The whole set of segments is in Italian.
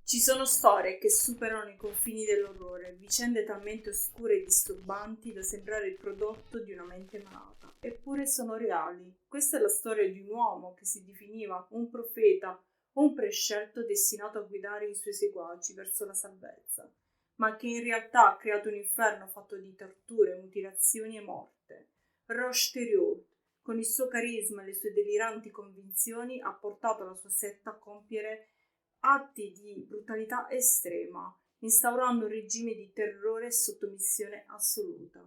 Ci sono storie che superano i confini dell'orrore, vicende talmente oscure e disturbanti da sembrare il prodotto di una mente malata, eppure sono reali. Questa è la storia di un uomo che si definiva un profeta o un prescelto destinato a guidare i suoi seguaci verso la salvezza, ma che in realtà ha creato un inferno fatto di torture, mutilazioni e morte. Roche Thériault, con il suo carisma e le sue deliranti convinzioni, ha portato la sua setta a compiere atti di brutalità estrema, instaurando un regime di terrore e sottomissione assoluta.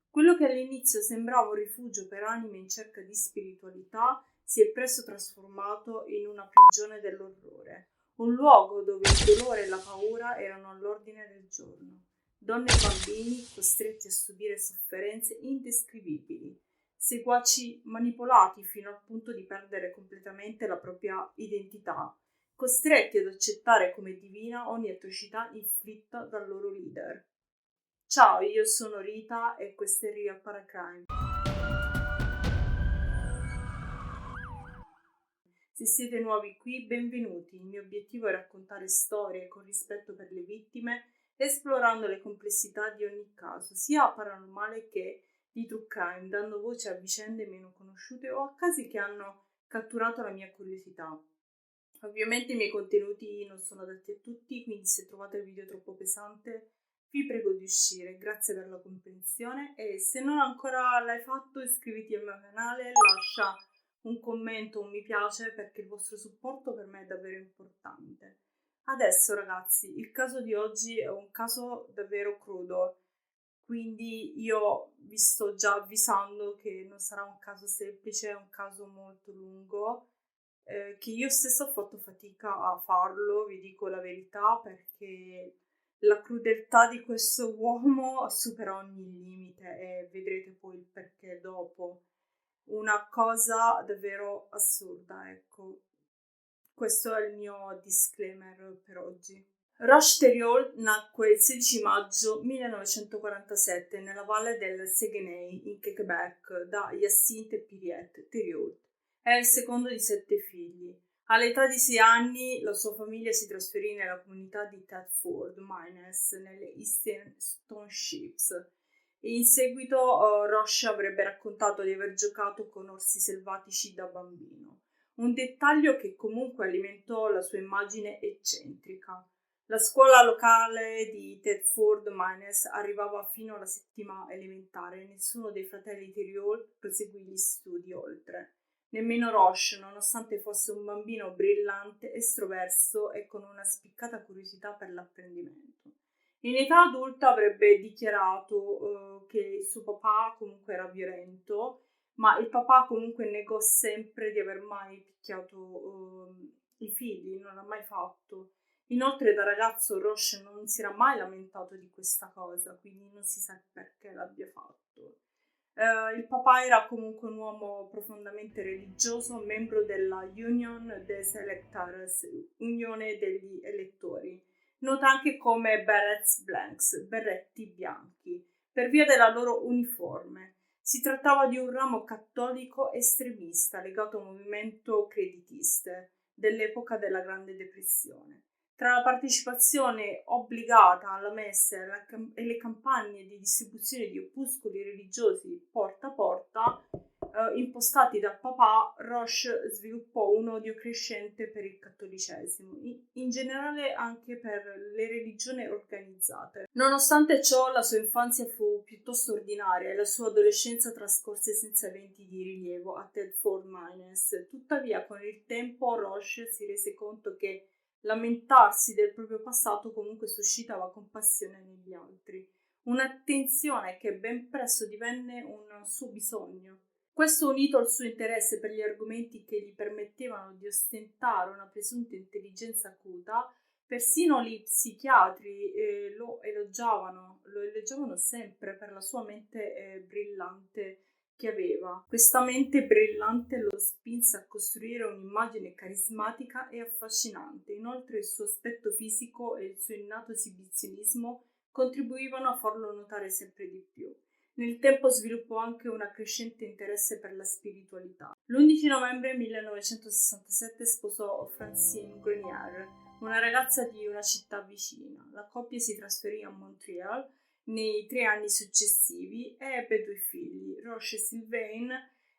Quello che all'inizio sembrava un rifugio per anime in cerca di spiritualità si è presto trasformato in una prigione dell'orrore, un luogo dove il dolore e la paura erano all'ordine del giorno. Donne e bambini costretti a subire sofferenze indescrivibili, seguaci manipolati fino al punto di perdere completamente la propria identità, costretti ad accettare come divina ogni atrocità inflitta dal loro leader. Ciao, io sono Rita e questo è Real Paracrime. Se siete nuovi qui, benvenuti. Il mio obiettivo è raccontare storie con rispetto per le vittime, esplorando le complessità di ogni caso, sia paranormale che di true crime, dando voce a vicende meno conosciute o a casi che hanno catturato la mia curiosità. Ovviamente i miei contenuti non sono adatti a tutti, quindi se trovate il video troppo pesante vi prego di uscire. Grazie per la comprensione e se non ancora l'hai fatto iscriviti al mio canale, lascia un commento, un mi piace perché il vostro supporto per me è davvero importante. Adesso ragazzi, il caso di oggi è un caso davvero crudo, quindi io vi sto già avvisando che non sarà un caso semplice, è un caso molto lungo, che io stessa ho fatto fatica a farlo, vi dico la verità, perché la crudeltà di questo uomo supera ogni limite e vedrete poi il perché dopo. Una cosa davvero assurda, ecco. Questo è il mio disclaimer per oggi. Roche Thériault nacque il 16 maggio 1947 nella valle del Saguenay in Quebec da Hyacinthe e Henriette Thériault. È il secondo di 7 figli. All'età di 6 anni la sua famiglia si trasferì nella comunità di Thetford Mines nelle Eastern Townships e in seguito Roche avrebbe raccontato di aver giocato con orsi selvatici da bambino, un dettaglio che comunque alimentò la sua immagine eccentrica. La scuola locale di Thetford Mines arrivava fino alla settima elementare e nessuno dei fratelli Thériault proseguì gli studi oltre. Nemmeno Roche, nonostante fosse un bambino brillante, estroverso e con una spiccata curiosità per l'apprendimento. In età adulta avrebbe dichiarato che il suo papà comunque era violento, ma il papà comunque negò sempre di aver mai picchiato i figli, non l'ha mai fatto. Inoltre da ragazzo Roche non si era mai lamentato di questa cosa, quindi non si sa perché l'abbia fatto. Il papà era comunque un uomo profondamente religioso, membro della Union des Electors, Unione degli Elettori, nota anche come Berets Blancs, berretti bianchi, per via della loro uniforme. Si trattava di un ramo cattolico estremista legato al movimento creditiste dell'epoca della Grande Depressione. Tra la partecipazione obbligata alla messa e le campagne di distribuzione di opuscoli religiosi porta a porta, impostati dal papà, Roche sviluppò un odio crescente per il cattolicesimo, in generale anche per le religioni organizzate. Nonostante ciò, la sua infanzia fu piuttosto ordinaria e la sua adolescenza trascorse senza eventi di rilievo a Thetford Mines. Tuttavia, con il tempo, Roche si rese conto che lamentarsi del proprio passato comunque suscitava compassione negli altri, un'attenzione che ben presto divenne un suo bisogno. Questo unito al suo interesse per gli argomenti che gli permettevano di ostentare una presunta intelligenza acuta, persino gli psichiatri lo elogiavano sempre per la sua mente brillante che aveva. Questa mente brillante lo spinse a costruire un'immagine carismatica e affascinante. Inoltre il suo aspetto fisico e il suo innato esibizionismo contribuivano a farlo notare sempre di più. Nel tempo sviluppò anche un crescente interesse per la spiritualità. L'11 novembre 1967 sposò Francine Grenier, una ragazza di una città vicina. La coppia si trasferì a Montreal nei 3 anni successivi e ebbe 2 figli, Roche Sylvain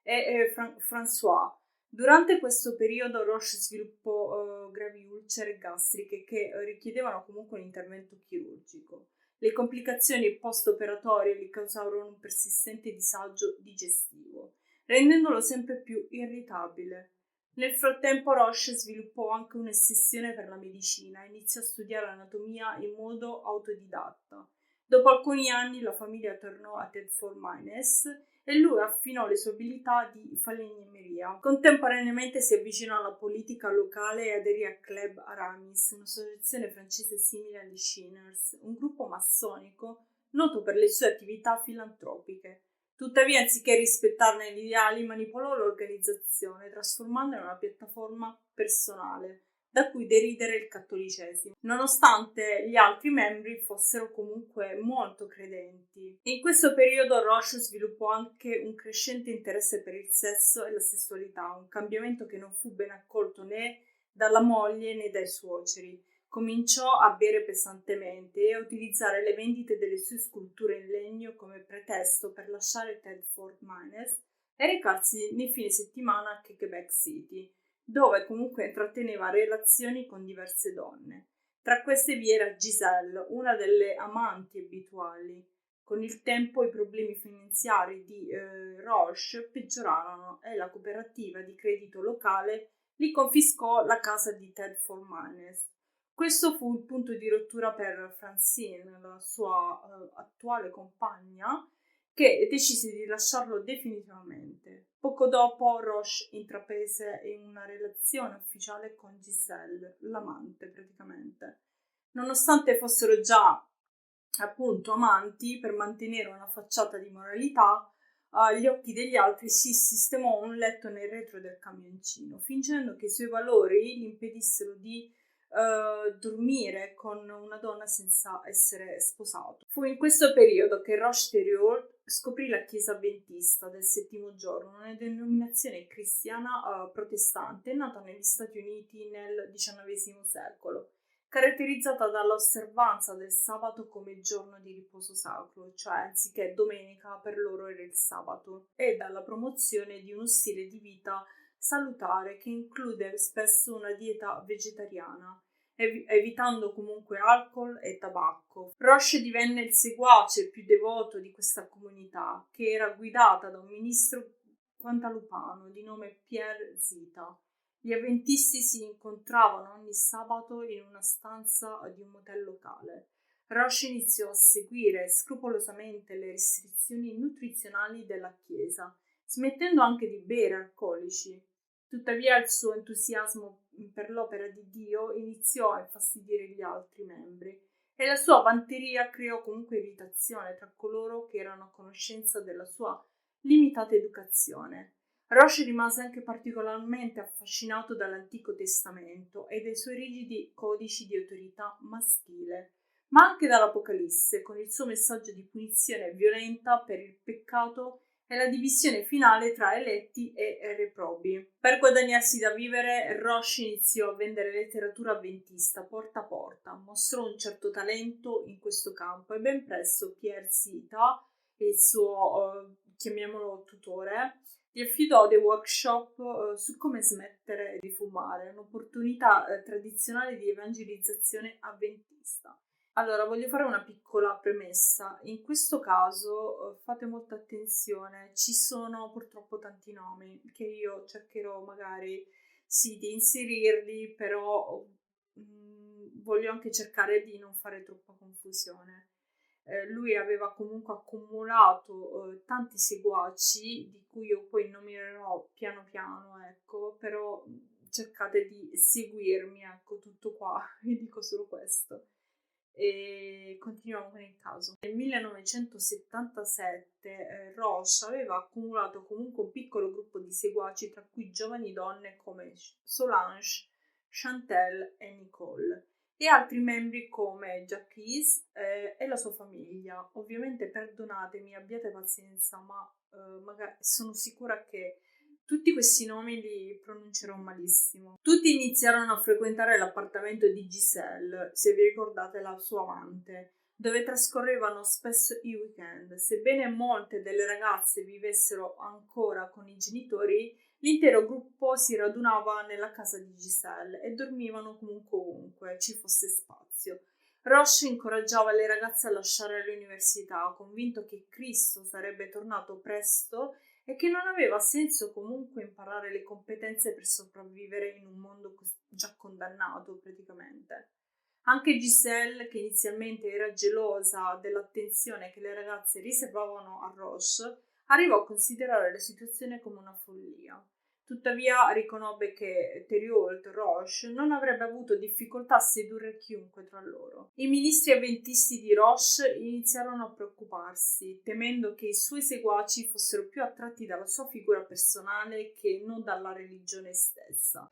e François. Durante questo periodo Roche sviluppò gravi ulcere gastriche che richiedevano comunque un intervento chirurgico. Le complicazioni post-operatorie gli causarono un persistente disagio digestivo, rendendolo sempre più irritabile. Nel frattempo Roche sviluppò anche un'ossessione per la medicina e iniziò a studiare anatomia in modo autodidatta. Dopo alcuni anni la famiglia tornò a Thetford Mines e lui affinò le sue abilità di falegnameria. Contemporaneamente si avvicinò alla politica locale e aderì a Club Aramis, un'associazione francese simile agli Shiners, un gruppo massonico noto per le sue attività filantropiche. Tuttavia, anziché rispettarne gli ideali, manipolò l'organizzazione, trasformandola in una piattaforma personale, da cui deridere il cattolicesimo, nonostante gli altri membri fossero comunque molto credenti. In questo periodo Roche sviluppò anche un crescente interesse per il sesso e la sessualità, un cambiamento che non fu ben accolto né dalla moglie né dai suoceri. Cominciò a bere pesantemente e a utilizzare le vendite delle sue sculture in legno come pretesto per lasciare Thetford Mines e recarsi nei fine settimana a Quebec City, dove comunque intratteneva relazioni con diverse donne. Tra queste vi era Giselle, una delle amanti abituali. Con il tempo i problemi finanziari di Roche peggiorarono e la cooperativa di credito locale gli confiscò la casa di Thetford Mines. Questo fu il punto di rottura per Francine, la sua attuale compagna, che decise di lasciarlo definitivamente. Poco dopo Roche intraprese una relazione ufficiale con Giselle, l'amante praticamente. Nonostante fossero già appunto amanti, per mantenere una facciata di moralità, agli occhi degli altri si sistemò un letto nel retro del camioncino, fingendo che i suoi valori gli impedissero di dormire con una donna senza essere sposato. Fu in questo periodo che Roche-Thériault scoprì la Chiesa Avventista del Settimo Giorno, una denominazione cristiana protestante nata negli Stati Uniti nel XIX secolo, caratterizzata dall'osservanza del sabato come giorno di riposo sacro, cioè anziché domenica per loro era il sabato, e dalla promozione di uno stile di vita salutare che include spesso una dieta vegetariana, evitando comunque alcol e tabacco. Roche divenne il seguace più devoto di questa comunità, che era guidata da un ministro guantalupano di nome Pierre Zita. Gli avventisti si incontravano ogni sabato in una stanza di un motel locale. Roche iniziò a seguire scrupolosamente le restrizioni nutrizionali della Chiesa, smettendo anche di bere alcolici. Tuttavia il suo entusiasmo per l'opera di Dio iniziò a infastidire gli altri membri e la sua vanteria creò comunque irritazione tra coloro che erano a conoscenza della sua limitata educazione. Roche rimase anche particolarmente affascinato dall'Antico Testamento e dai suoi rigidi codici di autorità maschile, ma anche dall'Apocalisse, con il suo messaggio di punizione violenta per il peccato e la divisione finale tra eletti e reprobi. Per guadagnarsi da vivere, Roche iniziò a vendere letteratura avventista porta a porta, mostrò un certo talento in questo campo e ben presto Pierre Zita, il suo, chiamiamolo tutore, gli affidò dei workshop su come smettere di fumare, un'opportunità tradizionale di evangelizzazione avventista. Allora, voglio fare una piccola premessa. In questo caso fate molta attenzione, ci sono purtroppo tanti nomi che io cercherò magari sì di inserirli, però voglio anche cercare di non fare troppa confusione. Lui aveva comunque accumulato tanti seguaci, di cui io poi nominerò piano piano, ecco, però cercate di seguirmi, ecco, tutto qua, vi dico solo questo. E continuiamo con il caso. Nel 1977 Roche aveva accumulato comunque un piccolo gruppo di seguaci, tra cui giovani donne come Solange, Chantel e Nicole. e altri membri come Jacques e la sua famiglia. Ovviamente perdonatemi, abbiate pazienza, ma magari sono sicura che tutti questi nomi li pronuncerò malissimo. Tutti iniziarono a frequentare l'appartamento di Giselle, se vi ricordate, la sua amante, dove trascorrevano spesso i weekend. Sebbene molte delle ragazze vivessero ancora con i genitori, l'intero gruppo si radunava nella casa di Giselle e dormivano comunque ovunque ci fosse spazio. Roche incoraggiava le ragazze a lasciare l'università, convinto che Cristo sarebbe tornato presto e che non aveva senso comunque imparare le competenze per sopravvivere in un mondo già condannato praticamente. Anche Giselle, che inizialmente era gelosa dell'attenzione che le ragazze riservavano a Roche, arrivò a considerare la situazione come una follia. Tuttavia riconobbe che Thériault Roche non avrebbe avuto difficoltà a sedurre chiunque tra loro. I ministri avventisti di Roche iniziarono a preoccuparsi, temendo che i suoi seguaci fossero più attratti dalla sua figura personale che non dalla religione stessa,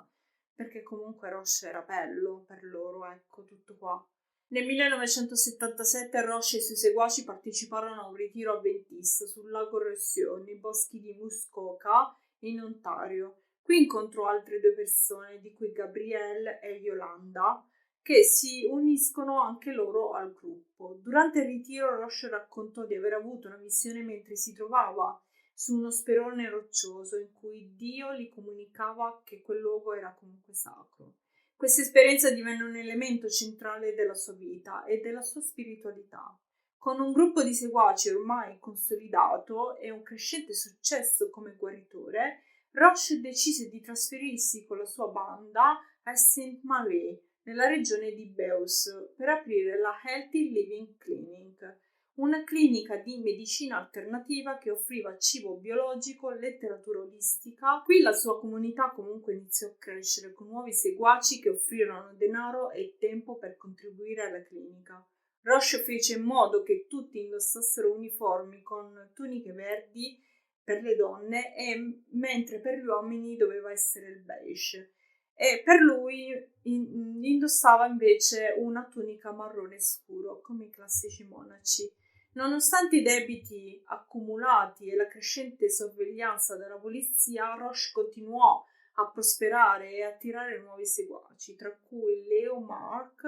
perché comunque Roche era bello per loro, ecco, tutto qua. Nel 1977 Roche e i suoi seguaci parteciparono a un ritiro avventista sul lago Roussillon, nei boschi di Muskoka, in Ontario. Qui incontrò altre due persone, di cui Gabrielle e Yolanda, che si uniscono anche loro al gruppo. Durante il ritiro Roche raccontò di aver avuto una visione mentre si trovava su uno sperone roccioso in cui Dio gli comunicava che quel luogo era comunque sacro. Questa esperienza divenne un elemento centrale della sua vita e della sua spiritualità. Con un gruppo di seguaci ormai consolidato e un crescente successo come guaritore, Roche decise di trasferirsi con la sua banda a Sainte-Marie, nella regione di Beauce, per aprire la Healthy Living Clinic, una clinica di medicina alternativa che offriva cibo biologico, letteratura olistica. Qui la sua comunità comunque iniziò a crescere con nuovi seguaci che offrirono denaro e tempo per contribuire alla clinica. Roche fece in modo che tutti indossassero uniformi con tuniche verdi per le donne mentre per gli uomini doveva essere il beige. E per lui indossava invece una tunica marrone scuro come i classici monaci. Nonostante i debiti accumulati e la crescente sorveglianza della polizia, Roche continuò a prosperare e attirare nuovi seguaci, tra cui Leo Marc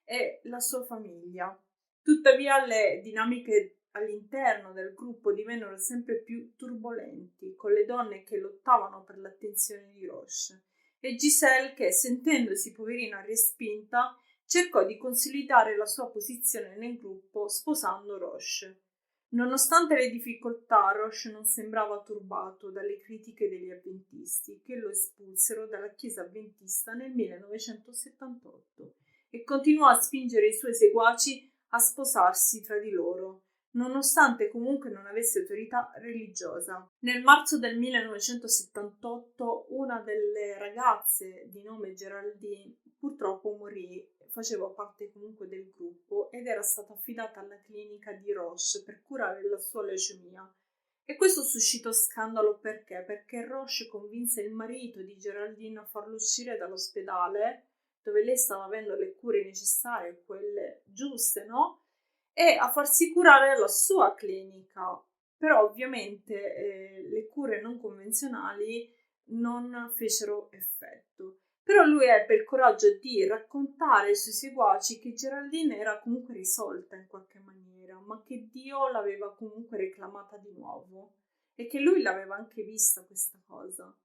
e la sua famiglia. Tuttavia le dinamiche all'interno del gruppo divennero sempre più turbolenti, con le donne che lottavano per l'attenzione di Roche e Giselle che, sentendosi poverina respinta, cercò di consolidare la sua posizione nel gruppo sposando Roche. Nonostante le difficoltà, Roche non sembrava turbato dalle critiche degli avventisti, che lo espulsero dalla chiesa avventista nel 1978 e continuò a spingere i suoi seguaci a sposarsi tra di loro, nonostante comunque non avesse autorità religiosa. Nel marzo del 1978 una delle ragazze di nome Geraldine purtroppo morì, faceva parte comunque del gruppo ed era stata affidata alla clinica di Roche per curare la sua leucemia. E questo suscitò scandalo perché Roche convinse il marito di Geraldine a farlo uscire dall'ospedale dove lei stava avendo le cure necessarie, quelle giuste, no? E a farsi curare la sua clinica. Però ovviamente le cure non convenzionali non fecero effetto. Però lui ebbe il coraggio di raccontare ai suoi seguaci che Geraldine era comunque risolta in qualche maniera, ma che Dio l'aveva comunque reclamata di nuovo e che lui l'aveva anche vista questa cosa.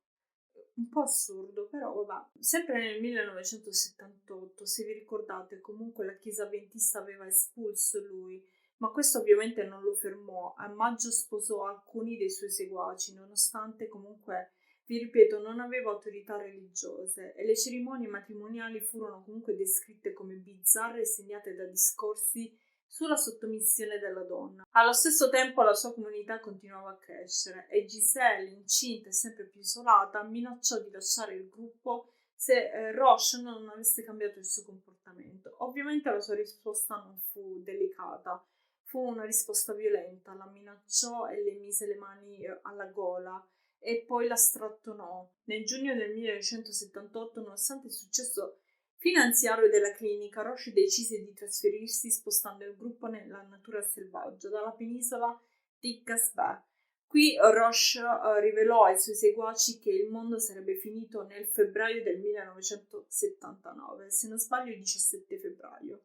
Un po' assurdo, però vabbè. Sempre nel 1978, se vi ricordate, comunque la chiesa avventista aveva espulso lui, ma questo ovviamente non lo fermò. A maggio sposò alcuni dei suoi seguaci, nonostante comunque, vi ripeto, non aveva autorità religiose e le cerimonie matrimoniali furono comunque descritte come bizzarre e segnate da discorsi sulla sottomissione della donna. Allo stesso tempo la sua comunità continuava a crescere e Giselle, incinta e sempre più isolata, minacciò di lasciare il gruppo se Roche non avesse cambiato il suo comportamento. Ovviamente la sua risposta non fu delicata, fu una risposta violenta, la minacciò e le mise le mani alla gola e poi la strattonò. Nel giugno del 1978, nonostante il successo Finanziario della clinica, Roche decise di trasferirsi spostando il gruppo nella natura selvaggia, dalla penisola di Gaspé. Qui Roche rivelò ai suoi seguaci che il mondo sarebbe finito nel febbraio del 1979, se non sbaglio il 17 febbraio,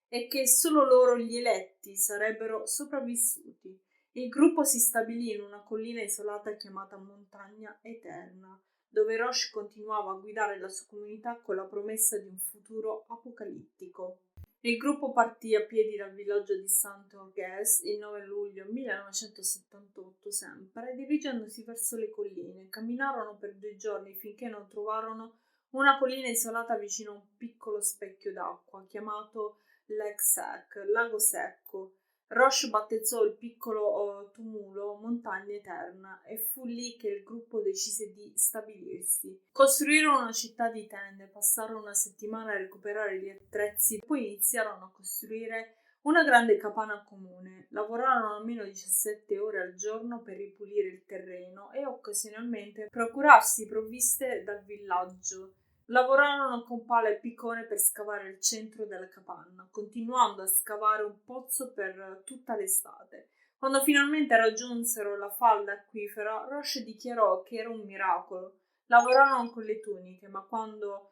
e che solo loro, gli eletti, sarebbero sopravvissuti. Il gruppo si stabilì in una collina isolata chiamata Montagna Eterna, dove Roche continuava a guidare la sua comunità con la promessa di un futuro apocalittico. Il gruppo partì a piedi dal villaggio di Saint-Orgues il 9 luglio 1978 sempre, dirigendosi verso le colline. Camminarono per 2 giorni finché non trovarono una collina isolata vicino a un piccolo specchio d'acqua chiamato Lago Secco. Roche battezzò il piccolo tumulo Montagna Eterna e fu lì che il gruppo decise di stabilirsi. Costruirono una città di tende, passarono una settimana a recuperare gli attrezzi, poi iniziarono a costruire una grande capanna comune. Lavorarono almeno 17 ore al giorno per ripulire il terreno e occasionalmente procurarsi provviste dal villaggio. Lavorarono con pala e piccone per scavare il centro della capanna, continuando a scavare un pozzo per tutta l'estate. Quando finalmente raggiunsero la falda acquifera, Roche dichiarò che era un miracolo. Lavorarono con le tuniche, ma quando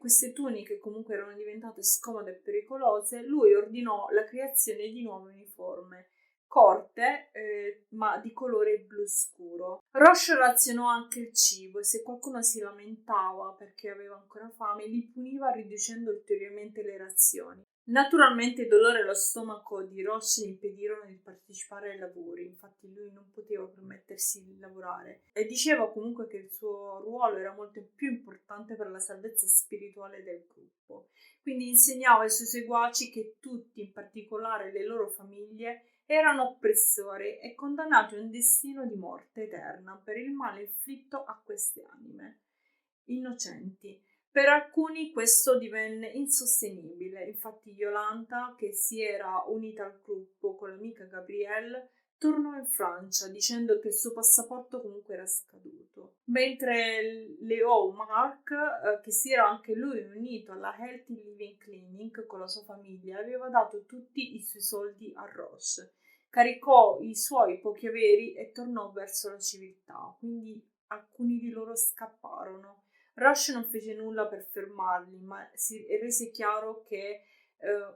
queste tuniche comunque erano diventate scomode e pericolose, lui ordinò la creazione di nuove uniformi corte, ma di colore blu scuro. Roche razionò anche il cibo e se qualcuno si lamentava perché aveva ancora fame, li puniva riducendo ulteriormente le razioni. Naturalmente il dolore allo stomaco di Roche gli impedirono di partecipare ai lavori, infatti lui non poteva permettersi di lavorare e diceva comunque che il suo ruolo era molto più importante per la salvezza spirituale del gruppo. Quindi insegnava ai suoi seguaci che tutti, in particolare le loro famiglie, erano oppressori e condannati a un destino di morte eterna per il male inflitto a queste anime innocenti. Per alcuni questo divenne insostenibile, infatti Yolanda, che si era unita al gruppo con l'amica Gabrielle, tornò in Francia dicendo che il suo passaporto comunque era scaduto, mentre Leo Marc, che si era anche lui unito alla Healthy Living Clinic con la sua famiglia, aveva dato tutti i suoi soldi a Roche, caricò i suoi pochi averi e tornò verso la civiltà, quindi alcuni di loro scapparono. Roche non fece nulla per fermarli, ma si rese chiaro che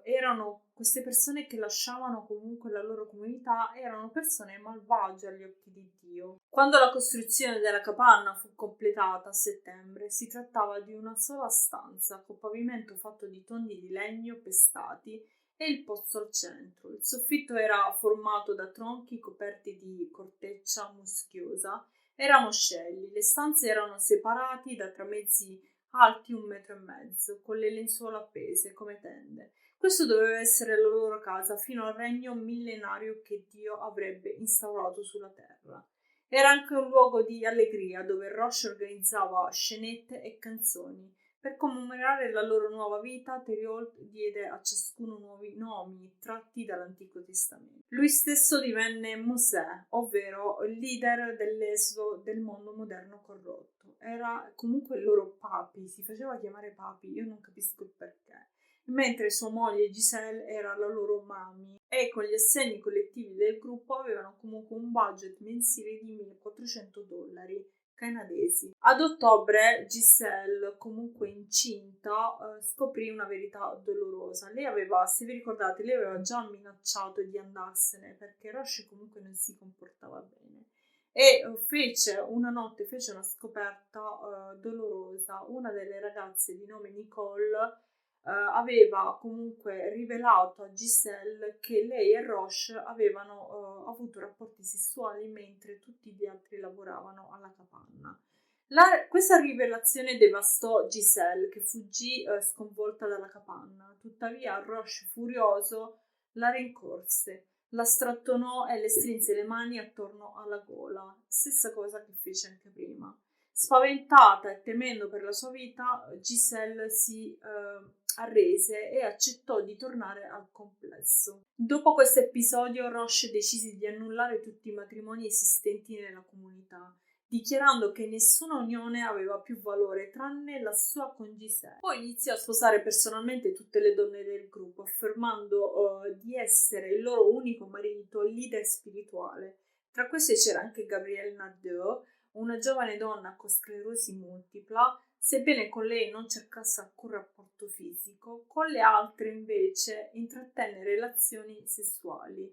erano queste persone che lasciavano comunque la loro comunità, erano persone malvagie agli occhi di Dio. Quando la costruzione della capanna fu completata a settembre, si trattava di una sola stanza con pavimento fatto di tondi di legno pestati e il pozzo al centro. Il soffitto era formato da tronchi coperti di corteccia muschiosa e ramoscelli. Le stanze erano separate da tramezzi alti 1,5 metri, con le lenzuola appese come tende. Questo doveva essere la loro casa fino al regno millenario che Dio avrebbe instaurato sulla terra. Era anche un luogo di allegria dove Roche organizzava scenette e canzoni. Per commemorare la loro nuova vita, Thériault diede a ciascuno nuovi nomi tratti dall'Antico Testamento. Lui stesso divenne Mosè, ovvero il leader dell'esodo del mondo moderno corrotto. Era comunque il loro papi, si faceva chiamare papi, io non capisco il perché. Mentre sua moglie Giselle era la loro mami e con gli assegni collettivi del gruppo avevano comunque un budget mensile di $1.400 canadesi. Ad ottobre Giselle, comunque incinta, scoprì una verità dolorosa. Lei aveva, se vi ricordate, lei aveva già minacciato di andarsene perché Roche comunque non si comportava bene e fece una scoperta dolorosa. Una delle ragazze di nome Nicole aveva comunque rivelato a Giselle che lei e Roche avevano avuto rapporti sessuali mentre tutti gli altri lavoravano alla capanna. Questa rivelazione devastò Giselle, che fuggì sconvolta dalla capanna. Tuttavia Roche, furioso, la rincorse, la strattonò e le strinse le mani attorno alla gola, stessa cosa che fece anche prima. Spaventata e temendo per la sua vita, Giselle si arrese e accettò di tornare al complesso. Dopo questo episodio, Roche decise di annullare tutti i matrimoni esistenti nella comunità, dichiarando che nessuna unione aveva più valore tranne la sua con Giselle. Poi iniziò a sposare personalmente tutte le donne del gruppo, affermando di essere il loro unico marito e leader spirituale. Tra queste c'era anche Gabrielle Nadeau, una giovane donna con sclerosi multipla. Sebbene con lei non cercasse alcun rapporto fisico, con le altre invece intrattenne relazioni sessuali,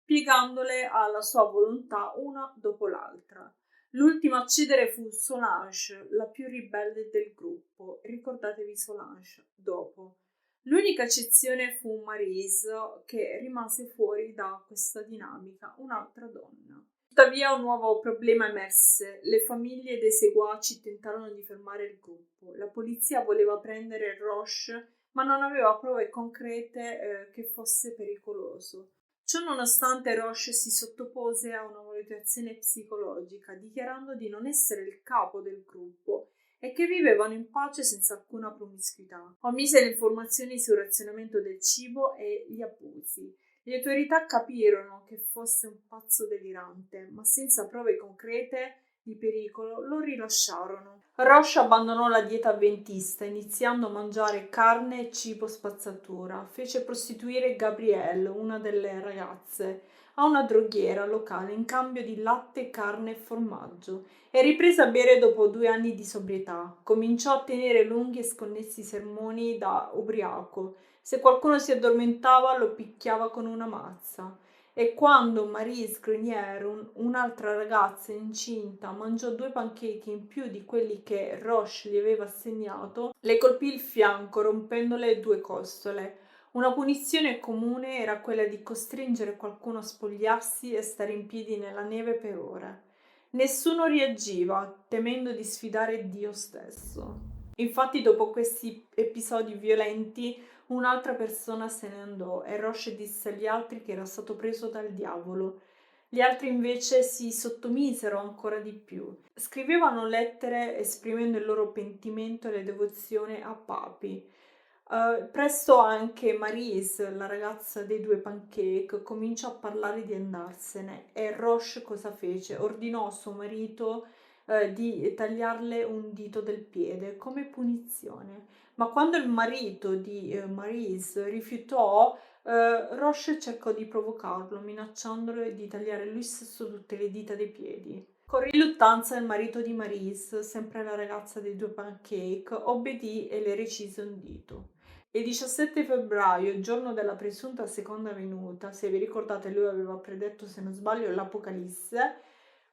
piegandole alla sua volontà una dopo l'altra. L'ultima a cedere fu Solange, la più ribelle del gruppo. Ricordatevi Solange dopo. L'unica eccezione fu Maryse, che rimase fuori da questa dinamica, un'altra donna. Tuttavia un nuovo problema emerse. Le famiglie dei seguaci tentarono di fermare il gruppo. La polizia voleva prendere Roche, ma non aveva prove concrete che fosse pericoloso. Ciò nonostante, Roche si sottopose a una valutazione psicologica, dichiarando di non essere il capo del gruppo e che vivevano in pace senza alcuna promiscuità. Omise le informazioni sul razionamento del cibo e gli abusi. Le autorità capirono che fosse un pazzo delirante, ma senza prove concrete di pericolo lo rilasciarono. Roche abbandonò la dieta avventista, iniziando a mangiare carne e cibo spazzatura. Fece prostituire Gabrielle, una delle ragazze, a una droghiera locale in cambio di latte, carne e formaggio, e riprese a bere dopo 2 anni di sobrietà. Cominciò a tenere lunghi e sconnessi sermoni da ubriaco. Se qualcuno si addormentava, lo picchiava con una mazza. E quando Maryse Grenier, un'altra ragazza incinta, mangiò 2 pancake in più di quelli che Roche gli aveva assegnato, le colpì il fianco rompendole 2 costole. Una punizione comune era quella di costringere qualcuno a spogliarsi e stare in piedi nella neve per ore. Nessuno reagiva, temendo di sfidare Dio stesso. Infatti, dopo questi episodi violenti, un'altra persona se ne andò e Roche disse agli altri che era stato preso dal diavolo. Gli altri invece si sottomisero ancora di più. Scrivevano lettere esprimendo il loro pentimento e la devozione a papi. Presto anche Maryse, la ragazza dei 2 pancake, cominciò a parlare di andarsene e Roche cosa fece? Ordinò a suo marito di tagliarle un dito del piede come punizione. Ma quando il marito di Maryse rifiutò, Roche cercò di provocarlo, minacciandolo di tagliare lui stesso tutte le dita dei piedi. Con riluttanza il marito di Maryse, sempre la ragazza dei 2 pancake, obbedì e le recise un dito. Il 17 febbraio, il giorno della presunta seconda venuta, se vi ricordate lui aveva predetto, se non sbaglio, l'Apocalisse,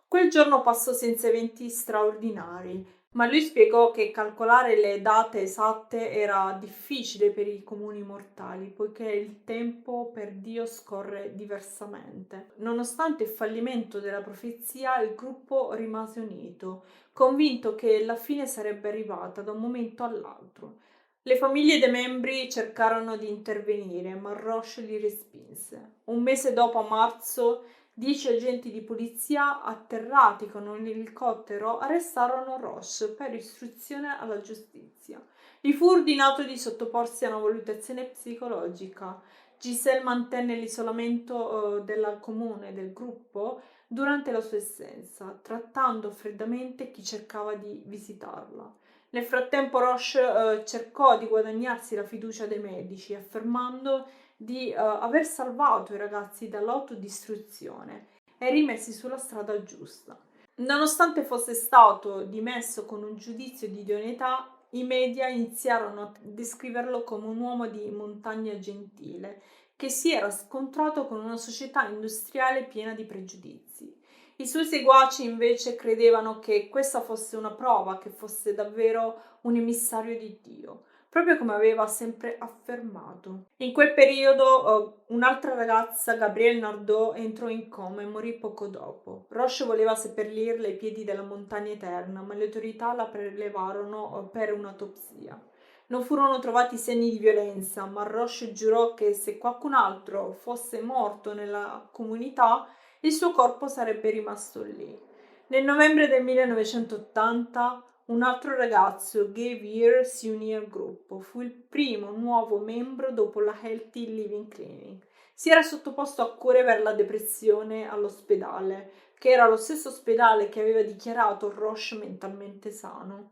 quel giorno passò senza eventi straordinari, ma lui spiegò che calcolare le date esatte era difficile per i comuni mortali, poiché il tempo per Dio scorre diversamente. Nonostante il fallimento della profezia, il gruppo rimase unito, convinto che la fine sarebbe arrivata da un momento all'altro. Le famiglie dei membri cercarono di intervenire, ma Roche li respinse. Un mese dopo, a marzo, 10 agenti di polizia, atterrati con un elicottero, arrestarono Roche per istruzione alla giustizia. Gli fu ordinato di sottoporsi a una valutazione psicologica. Giselle mantenne l'isolamento della comune, del gruppo, durante la sua assenza, trattando freddamente chi cercava di visitarla. Nel frattempo Roche cercò di guadagnarsi la fiducia dei medici, affermando di aver salvato i ragazzi dall'autodistruzione e rimessi sulla strada giusta. Nonostante fosse stato dimesso con un giudizio di idoneità, i media iniziarono a descriverlo come un uomo di montagna gentile che si era scontrato con una società industriale piena di pregiudizi. I suoi seguaci invece credevano che questa fosse una prova che fosse davvero un emissario di Dio, proprio come aveva sempre affermato. In quel periodo un'altra ragazza, Gabrielle Nadeau, entrò in coma e morì poco dopo. Roche voleva seppellirla ai piedi della montagna eterna, ma le autorità la prelevarono per un'autopsia. Non furono trovati segni di violenza, ma Roche giurò che se qualcun altro fosse morto nella comunità, il suo corpo sarebbe rimasto lì. Nel novembre del 1980 un altro ragazzo, Guy Veer, si unì al gruppo. Fu il primo nuovo membro dopo la Healthy Living Clinic. Si era sottoposto a cure per la depressione all'ospedale, che era lo stesso ospedale che aveva dichiarato Roche mentalmente sano.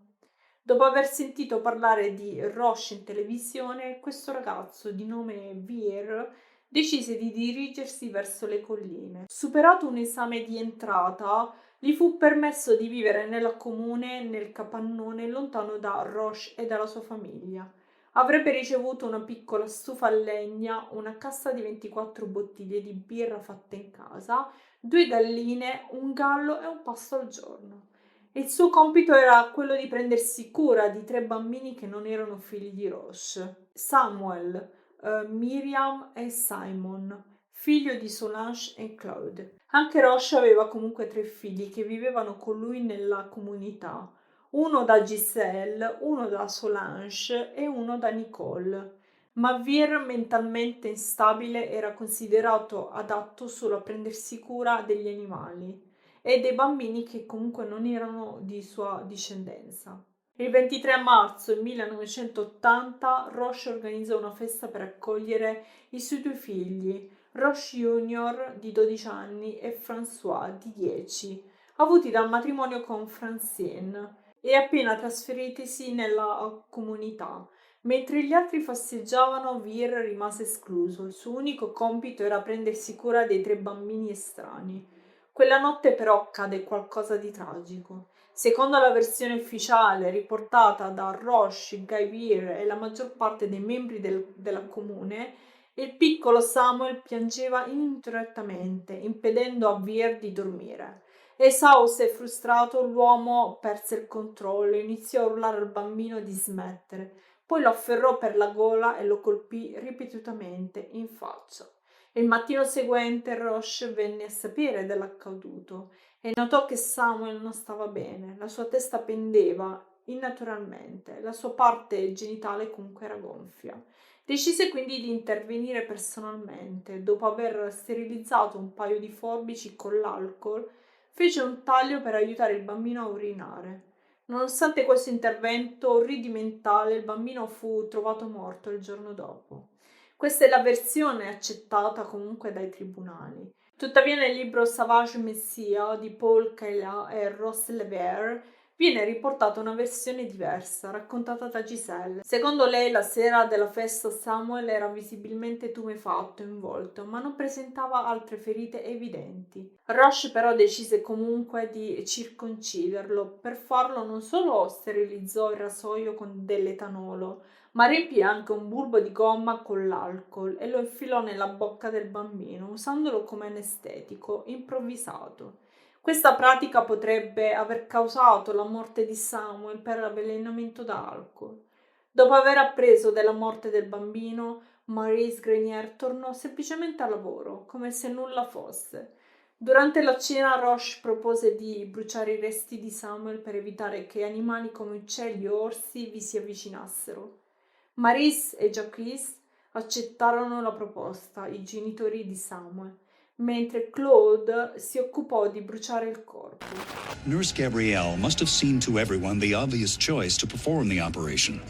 Dopo aver sentito parlare di Roche in televisione, questo ragazzo di nome Veer decise di dirigersi verso le colline. Superato un esame di entrata, gli fu permesso di vivere nella comune nel capannone lontano da Roche e dalla sua famiglia. Avrebbe ricevuto una piccola stufa a legna, una cassa di 24 bottiglie di birra fatte in casa, 2 galline, un gallo e un pasto al giorno. Il suo compito era quello di prendersi cura di 3 bambini che non erano figli di Roche: Samuel, Miriam e Simon, figlio di Solange e Claude. Anche Roche aveva comunque 3 figli che vivevano con lui nella comunità, uno da Giselle, uno da Solange e uno da Nicole. Ma Vir, mentalmente instabile, era considerato adatto solo a prendersi cura degli animali e dei bambini che comunque non erano di sua discendenza. Il 23 marzo 1980 Roche organizzò una festa per accogliere i suoi 2 figli, Roche Junior di 12 anni e François di 10, avuti dal matrimonio con Francine e appena trasferitisi nella comunità. Mentre gli altri festeggiavano, Vir rimase escluso. Il suo unico compito era prendersi cura dei 3 bambini estranei. Quella notte però accade qualcosa di tragico. Secondo la versione ufficiale riportata da Roche, Guy Vir e la maggior parte dei membri della comune, il piccolo Samuel piangeva ininterrottamente, impedendo a Vir di dormire. Esausto e frustrato, l'uomo perse il controllo e iniziò a urlare al bambino di smettere. Poi lo afferrò per la gola e lo colpì ripetutamente in faccia. Il mattino seguente Roche venne a sapere dell'accaduto e notò che Samuel non stava bene, la sua testa pendeva innaturalmente, la sua parte genitale comunque era gonfia. Decise quindi di intervenire personalmente. Dopo aver sterilizzato un paio di forbici con l'alcol, fece un taglio per aiutare il bambino a urinare. Nonostante questo intervento rudimentale, il bambino fu trovato morto il giorno dopo. Questa è la versione accettata comunque dai tribunali. Tuttavia nel libro Savage Messia di Paul Caillat e Ross Levere viene riportata una versione diversa, raccontata da Giselle. Secondo lei, la sera della festa Samuel era visibilmente tumefatto in volto, ma non presentava altre ferite evidenti. Roche però decise comunque di circonciderlo. Per farlo non solo sterilizzò il rasoio con dell'etanolo, ma riempì anche un bulbo di gomma con l'alcol e lo infilò nella bocca del bambino, usandolo come anestetico improvvisato. Questa pratica potrebbe aver causato la morte di Samuel per avvelenamento da alcol. Dopo aver appreso della morte del bambino, Maurice Grenier tornò semplicemente al lavoro, come se nulla fosse. Durante la cena Roche propose di bruciare i resti di Samuel per evitare che animali come uccelli o orsi vi si avvicinassero. Maurice e Jacques accettarono la proposta, i genitori di Samuel, mentre Claude si occupò di bruciare il corpo. Nurse Gabrielle must have seemed to everyone the obvious choice to perform the operation,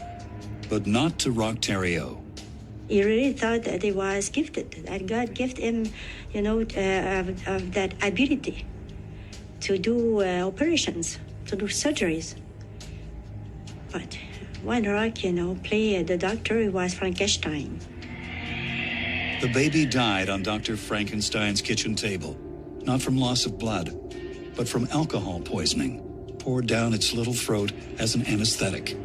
but not to Roch Thériault. He really thought that he was gifted, that God gifted him, of that ability to do operations, to do surgeries. But when Roch, played the doctor, he was Frankenstein. The baby died on Dr. Frankenstein's kitchen table, not from loss of blood, but from alcohol poisoning, poured down its little throat as an anesthetic.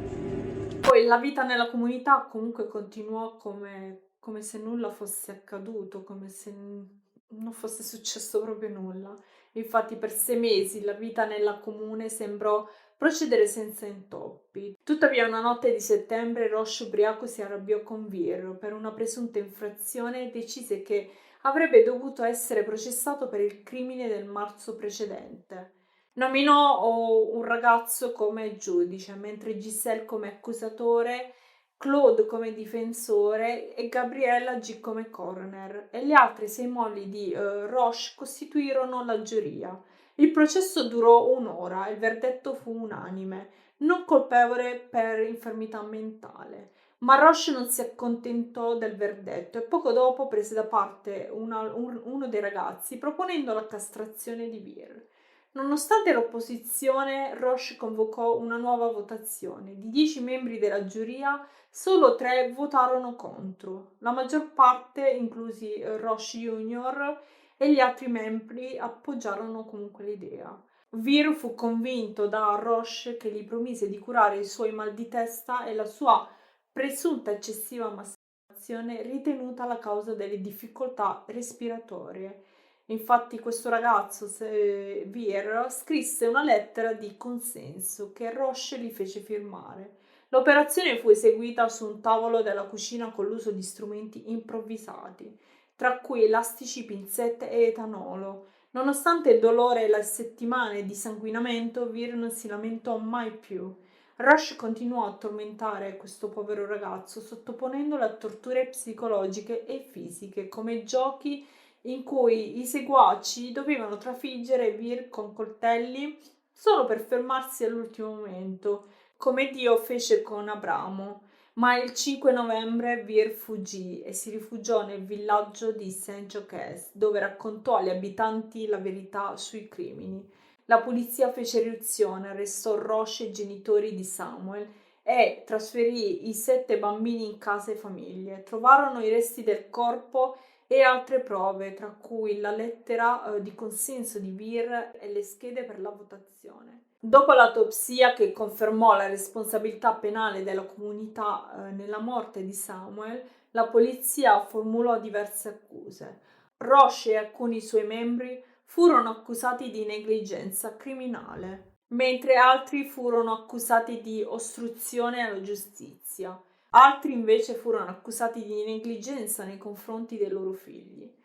Poi la vita nella comunità comunque continuò come se nulla fosse accaduto, come se non fosse successo proprio nulla. Infatti per 6 mesi la vita nella comune sembrò procedere senza intoppi. Tuttavia una notte di settembre Roche ubriaco si arrabbiò con Vir per una presunta infrazione e decise che avrebbe dovuto essere processato per il crimine del marzo precedente. Nominò un ragazzo come giudice, mentre Giselle come accusatore, Claude come difensore e Gabrielle agì come coroner, e le altre 6 mogli di Roche costituirono la giuria. Il processo durò un'ora e il verdetto fu unanime: non colpevole per infermità mentale. Ma Roche non si accontentò del verdetto e poco dopo prese da parte uno dei ragazzi proponendo la castrazione di Vir. Nonostante l'opposizione, Roche convocò una nuova votazione. Di 10 membri della giuria, solo 3 votarono contro. La maggior parte, inclusi Roche Jr., e gli altri membri appoggiarono comunque l'idea. Vir fu convinto da Roche che gli promise di curare i suoi mal di testa e la sua presunta eccessiva masturbazione ritenuta la causa delle difficoltà respiratorie. Infatti questo ragazzo, Vir, scrisse una lettera di consenso che Roche gli fece firmare. L'operazione fu eseguita su un tavolo della cucina con l'uso di strumenti improvvisati, tra cui elastici, pinzette e etanolo. Nonostante il dolore e le settimane di sanguinamento, Vir non si lamentò mai più. Rush continuò a tormentare questo povero ragazzo, sottoponendolo a torture psicologiche e fisiche, come giochi in cui i seguaci dovevano trafiggere Vir con coltelli solo per fermarsi all'ultimo momento, come Dio fece con Abramo. Ma il 5 novembre Vir fuggì e si rifugiò nel villaggio di Saint-Jacques, dove raccontò agli abitanti la verità sui crimini. La polizia fece irruzione, arrestò Roche e i genitori di Samuel e trasferì i 7 bambini in case e famiglie. Trovarono i resti del corpo e altre prove, tra cui la lettera di consenso di Vir e le schede per la votazione. Dopo l'autopsia che confermò la responsabilità penale della comunità nella morte di Samuel, la polizia formulò diverse accuse. Roche e alcuni suoi membri furono accusati di negligenza criminale, mentre altri furono accusati di ostruzione alla giustizia. Altri invece furono accusati di negligenza nei confronti dei loro figli.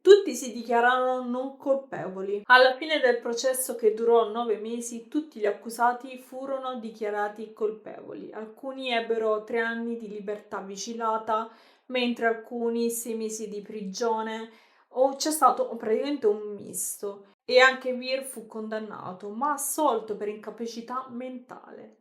Tutti si dichiararono non colpevoli. Alla fine del processo, che durò 9 mesi, tutti gli accusati furono dichiarati colpevoli. Alcuni ebbero 3 anni di libertà vigilata, mentre alcuni 6 mesi di prigione. C'è stato praticamente un misto. E anche Vir fu condannato, ma assolto per incapacità mentale.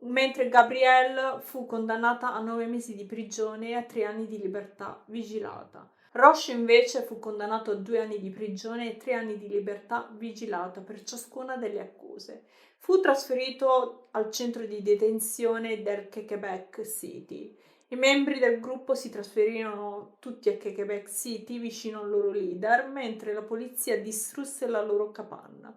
Mentre Gabrielle fu condannata a 9 mesi di prigione e a 3 anni di libertà vigilata. Roche invece fu condannato a 2 anni di prigione e 3 anni di libertà vigilata per ciascuna delle accuse. Fu trasferito al centro di detenzione del Quebec City. I membri del gruppo si trasferirono tutti a Quebec City vicino al loro leader, mentre la polizia distrusse la loro capanna.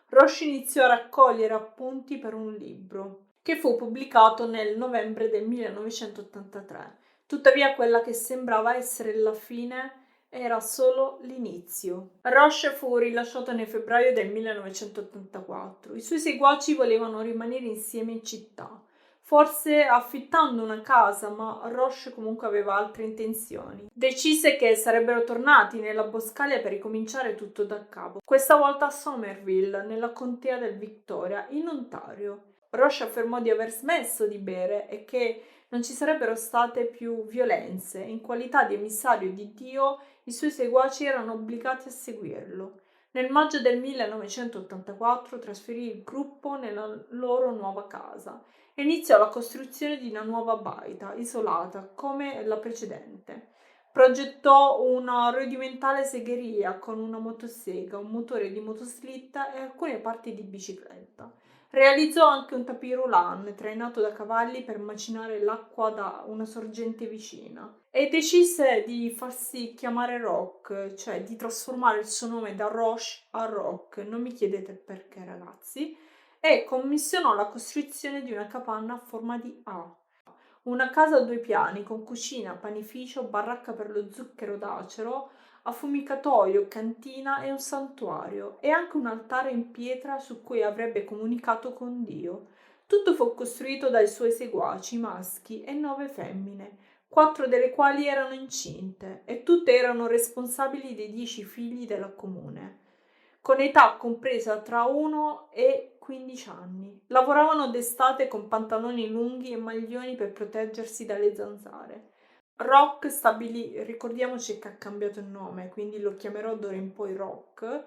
Roche iniziò a raccogliere appunti per un libro, che fu pubblicato nel novembre del 1983. Tuttavia quella che sembrava essere la fine era solo l'inizio. Roche fu rilasciato nel febbraio del 1984. I suoi seguaci volevano rimanere insieme in città, forse affittando una casa, ma Roche comunque aveva altre intenzioni. Decise che sarebbero tornati nella boscaglia per ricominciare tutto da capo, questa volta a Somerville, nella contea del Victoria, in Ontario. Roche affermò di aver smesso di bere e che non ci sarebbero state più violenze. In qualità di emissario di Dio, i suoi seguaci erano obbligati a seguirlo. Nel maggio del 1984 trasferì il gruppo nella loro nuova casa e iniziò la costruzione di una nuova baita, isolata, come la precedente. Progettò una rudimentale segheria con una motosega, un motore di motoslitta e alcune parti di bicicletta. Realizzò anche un tapis roulant trainato da cavalli per macinare l'acqua da una sorgente vicina e decise di farsi chiamare Rock, cioè di trasformare il suo nome da Roche a Rock, non mi chiedete perché ragazzi, e commissionò la costruzione di una capanna a forma di A. Una casa a 2 piani con cucina, panificio, baracca per lo zucchero d'acero, affumicatoio, cantina e un santuario, e anche un altare in pietra su cui avrebbe comunicato con Dio. Tutto fu costruito dai suoi seguaci maschi e 9 femmine, 4 delle quali erano incinte, e tutte erano responsabili dei 10 figli della comune, con età compresa tra 1 e 15 anni. Lavoravano d'estate con pantaloni lunghi e maglioni per proteggersi dalle zanzare. Rock stabilì, ricordiamoci che ha cambiato il nome, quindi lo chiamerò d'ora in poi Rock,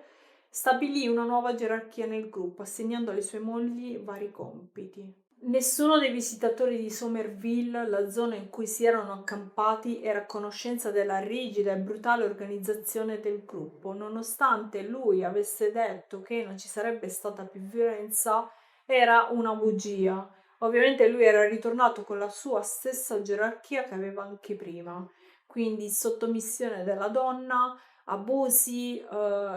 stabilì una nuova gerarchia nel gruppo, assegnando alle sue mogli vari compiti. Nessuno dei visitatori di Somerville, la zona in cui si erano accampati, era a conoscenza della rigida e brutale organizzazione del gruppo. Nonostante lui avesse detto che non ci sarebbe stata più violenza, era una bugia. Ovviamente lui era ritornato con la sua stessa gerarchia che aveva anche prima, quindi sottomissione della donna, abusi,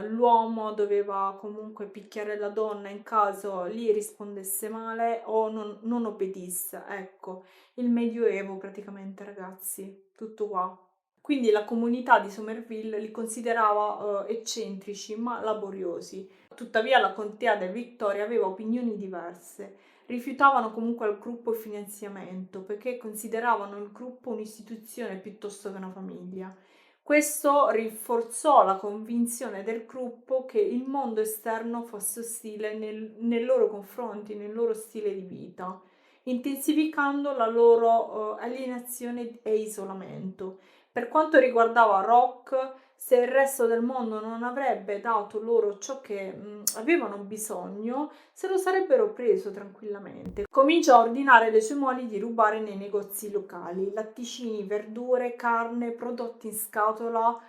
l'uomo doveva comunque picchiare la donna in caso gli rispondesse male o non obbedisse. Ecco, il Medioevo praticamente, ragazzi, tutto qua. Quindi la comunità di Somerville li considerava eccentrici ma laboriosi. Tuttavia la contea del Victoria aveva opinioni diverse. Rifiutavano comunque al gruppo il finanziamento perché consideravano il gruppo un'istituzione piuttosto che una famiglia. Questo rinforzò la convinzione del gruppo che il mondo esterno fosse ostile nei loro confronti, nel loro stile di vita, intensificando la loro alienazione e isolamento. Per quanto riguardava Rock, se il resto del mondo non avrebbe dato loro ciò che avevano bisogno, se lo sarebbero preso tranquillamente. Cominciò a ordinare le sue mogli di rubare nei negozi locali, latticini, verdure, carne, prodotti in scatola,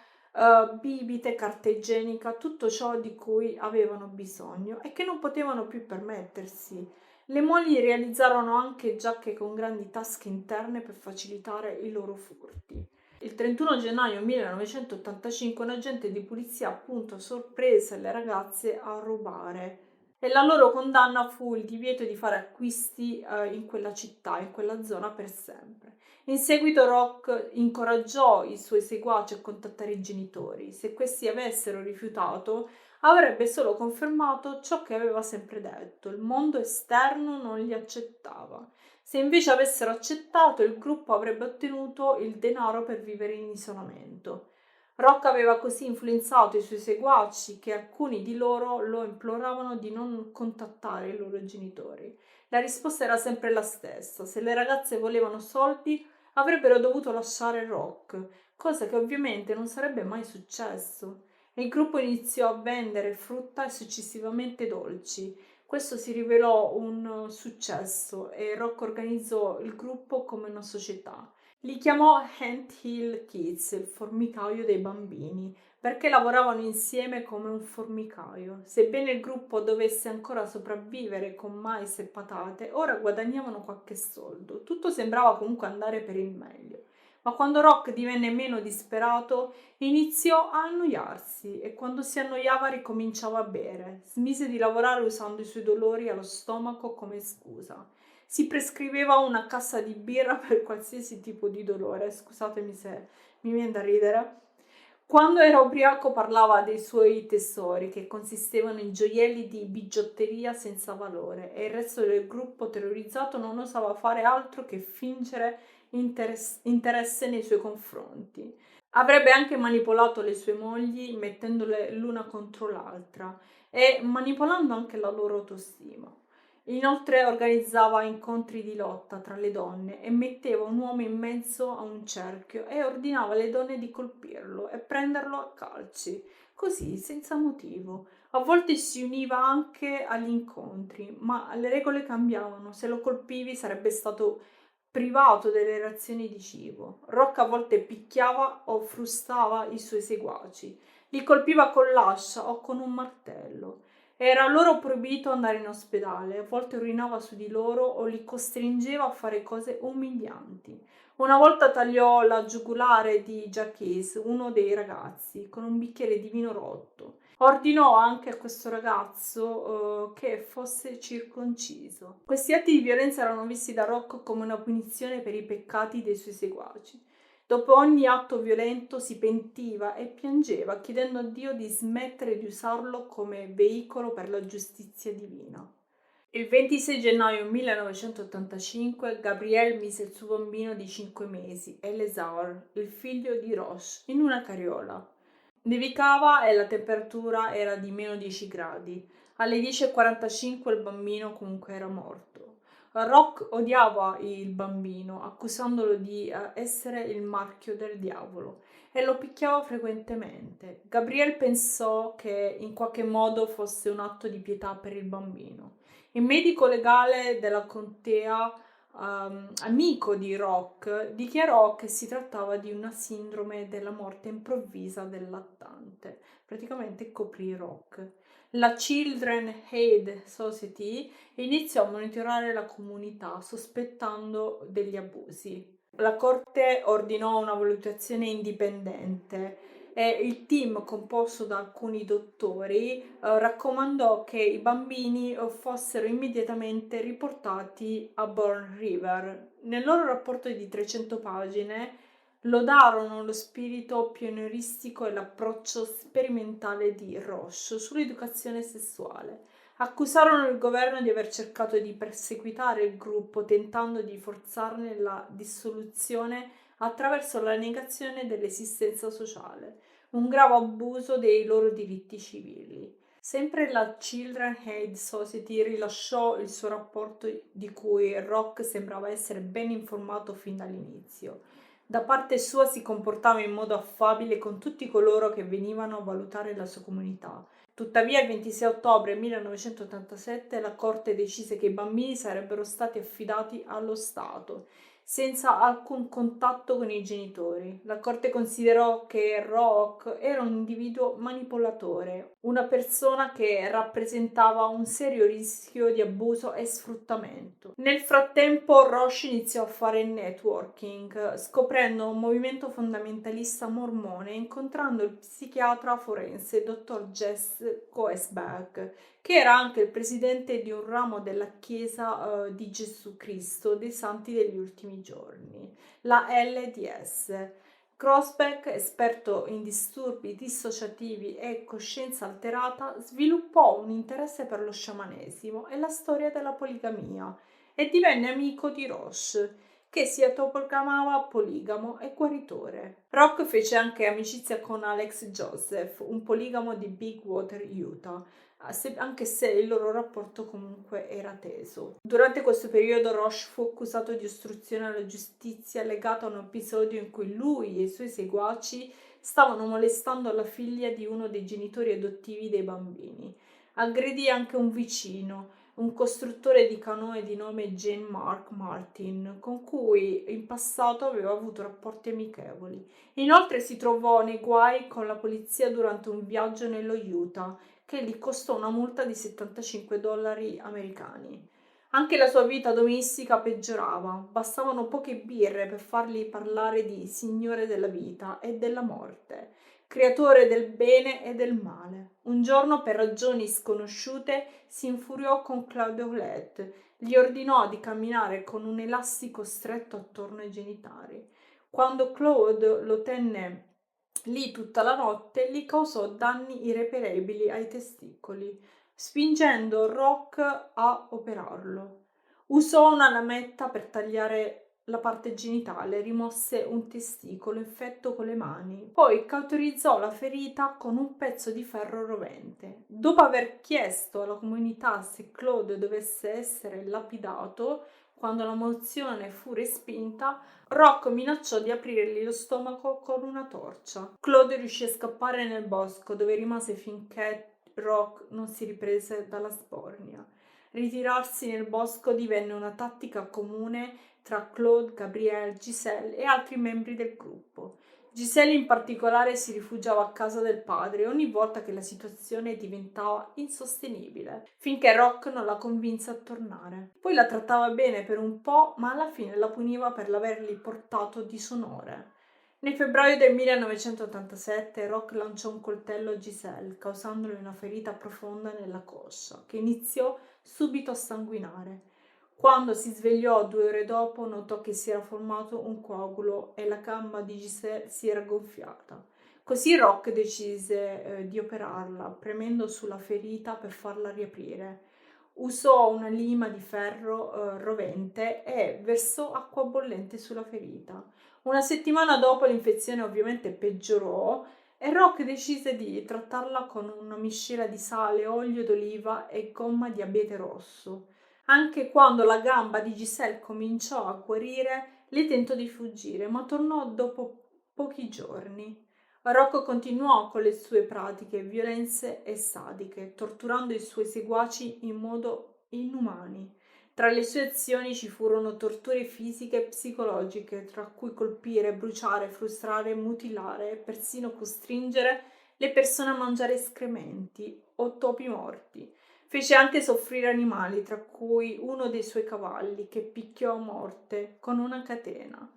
bibite, carta igienica, tutto ciò di cui avevano bisogno e che non potevano più permettersi. Le mogli realizzarono anche giacche con grandi tasche interne per facilitare i loro furti. Il 31 gennaio 1985 un agente di polizia appunto sorprese le ragazze a rubare e la loro condanna fu il divieto di fare acquisti in quella città, in quella zona per sempre. In seguito Rock incoraggiò i suoi seguaci a contattare i genitori. Se questi avessero rifiutato, avrebbe solo confermato ciò che aveva sempre detto: il mondo esterno non li accettava. Se invece avessero accettato, il gruppo avrebbe ottenuto il denaro per vivere in isolamento. Rock aveva così influenzato i suoi seguaci che alcuni di loro lo imploravano di non contattare i loro genitori. La risposta era sempre la stessa: se le ragazze volevano soldi, avrebbero dovuto lasciare Rock, cosa che ovviamente non sarebbe mai successo. Il gruppo iniziò a vendere frutta e successivamente dolci. Questo si rivelò un successo e Rock organizzò il gruppo come una società. Li chiamò Ant Hill Kids, il formicaio dei bambini, perché lavoravano insieme come un formicaio. Sebbene il gruppo dovesse ancora sopravvivere con mais e patate, ora guadagnavano qualche soldo. Tutto sembrava comunque andare per il meglio. Ma quando Rock divenne meno disperato, iniziò a annoiarsi e quando si annoiava ricominciava a bere. Smise di lavorare usando i suoi dolori allo stomaco come scusa. Si prescriveva una cassa di birra per qualsiasi tipo di dolore. Scusatemi se mi viene da ridere. Quando era ubriaco parlava dei suoi tesori, che consistevano in gioielli di bigiotteria senza valore, e il resto del gruppo terrorizzato non osava fare altro che fingere interesse nei suoi confronti. Avrebbe anche manipolato le sue mogli mettendole l'una contro l'altra e manipolando anche la loro autostima. Inoltre organizzava incontri di lotta tra le donne e metteva un uomo in mezzo a un cerchio e ordinava alle donne di colpirlo e prenderlo a calci, così senza motivo. A volte si univa anche agli incontri, ma le regole cambiavano. Se lo colpivi sarebbe stato privato delle razioni di cibo. Rock a volte picchiava o frustava i suoi seguaci, li colpiva con l'ascia o con un martello. Era loro proibito andare in ospedale, a volte urinava su di loro o li costringeva a fare cose umilianti. Una volta tagliò la giugulare di Jacques, uno dei ragazzi, con un bicchiere di vino rotto. Ordinò anche a questo ragazzo che fosse circonciso. Questi atti di violenza erano visti da Rock come una punizione per i peccati dei suoi seguaci. Dopo ogni atto violento si pentiva e piangeva, chiedendo a Dio di smettere di usarlo come veicolo per la giustizia divina. Il 26 gennaio 1985 Gabrielle mise il suo bambino di 5 mesi, Eleazar, il figlio di Roche, in una carriola. Nevicava e la temperatura era di meno 10 gradi. Alle 10:45 il bambino comunque era morto. Rock odiava il bambino, accusandolo di essere il marchio del diavolo e lo picchiava frequentemente. Gabrielle pensò che in qualche modo fosse un atto di pietà per il bambino. Il medico legale della contea, amico di Rock, dichiarò che si trattava di una sindrome della morte improvvisa del lattante. Praticamente coprì Rock. La Children Aid Society iniziò a monitorare la comunità sospettando degli abusi. La corte ordinò una valutazione indipendente e il team, composto da alcuni dottori, raccomandò che i bambini fossero immediatamente riportati a Burn River. Nel loro rapporto di 300 pagine lodarono lo spirito pionieristico e l'approccio sperimentale di Roche sull'educazione sessuale. Accusarono il governo di aver cercato di perseguitare il gruppo, tentando di forzarne la dissoluzione attraverso la negazione dell'esistenza sociale, un grave abuso dei loro diritti civili. Sempre la Children Aid Society rilasciò il suo rapporto, di cui Rock sembrava essere ben informato fin dall'inizio. Da parte sua si comportava in modo affabile con tutti coloro che venivano a valutare la sua comunità. Tuttavia, il 26 ottobre 1987 la Corte decise che i bambini sarebbero stati affidati allo Stato, senza alcun contatto con i genitori. La Corte considerò che Rock era un individuo manipolatore, una persona che rappresentava un serio rischio di abuso e sfruttamento. Nel frattempo Roche iniziò a fare networking, scoprendo un movimento fondamentalista mormone e incontrando il psichiatra forense dottor Jess Koesberg, che era anche il presidente di un ramo della Chiesa di Gesù Cristo dei Santi degli Ultimi Giorni, la LDS. Krosbeck, esperto in disturbi dissociativi e coscienza alterata, sviluppò un interesse per lo sciamanesimo e la storia della poligamia e divenne amico di Roche, che si autoproclamava poligamo e guaritore. Rock fece anche amicizia con Alex Joseph, un poligamo di Big Water, Utah, anche se il loro rapporto comunque era teso. Durante questo periodo Roche fu accusato di ostruzione alla giustizia legato a un episodio in cui lui e i suoi seguaci stavano molestando la figlia di uno dei genitori adottivi dei bambini. Aggredì anche un vicino, un costruttore di canoe di nome Jean Mark Martin, con cui in passato aveva avuto rapporti amichevoli. Inoltre si trovò nei guai con la polizia durante un viaggio nello Utah, che gli costò una multa di $75 americani. Anche la sua vita domestica peggiorava, bastavano poche birre per fargli parlare di signore della vita e della morte, creatore del bene e del male. Un giorno, per ragioni sconosciute, si infuriò con Claude Ouellet, gli ordinò di camminare con un elastico stretto attorno ai genitali. Quando Claude lo tenne lì tutta la notte, gli causò danni irreparabili ai testicoli, spingendo Rock a operarlo. Usò una lametta per tagliare la parte genitale, rimosse un testicolo infetto con le mani, poi cauterizzò la ferita con un pezzo di ferro rovente. Dopo aver chiesto alla comunità se Claude dovesse essere lapidato, quando la mozione fu respinta, Rock minacciò di aprirgli lo stomaco con una torcia. Claude riuscì a scappare nel bosco, dove rimase finché Rock non si riprese dalla sbornia. Ritirarsi nel bosco divenne una tattica comune tra Claude, Gabrielle, Giselle e altri membri del gruppo. Giselle in particolare si rifugiava a casa del padre ogni volta che la situazione diventava insostenibile, finché Rock non la convinse a tornare. Poi la trattava bene per un po', ma alla fine la puniva per l'avergli portato disonore. Nel febbraio del 1987 Rock lanciò un coltello a Giselle, causandole una ferita profonda nella coscia, che iniziò subito a sanguinare. Quando si svegliò 2 ore dopo, notò che si era formato un coagulo e la gamba di Giselle si era gonfiata. Così Rock decise di operarla, premendo sulla ferita per farla riaprire. Usò una lima di ferro rovente e versò acqua bollente sulla ferita. Una settimana dopo l'infezione ovviamente peggiorò e Rock decise di trattarla con una miscela di sale, olio d'oliva e gomma di abete rosso. Anche quando la gamba di Giselle cominciò a guarire, le tentò di fuggire, ma tornò dopo pochi giorni. Rock continuò con le sue pratiche violenze e sadiche, torturando i suoi seguaci in modo inumani. Tra le sue azioni ci furono torture fisiche e psicologiche, tra cui colpire, bruciare, frustrare, mutilare e persino costringere le persone a mangiare escrementi o topi morti. Fece anche soffrire animali, tra cui uno dei suoi cavalli, che picchiò a morte con una catena.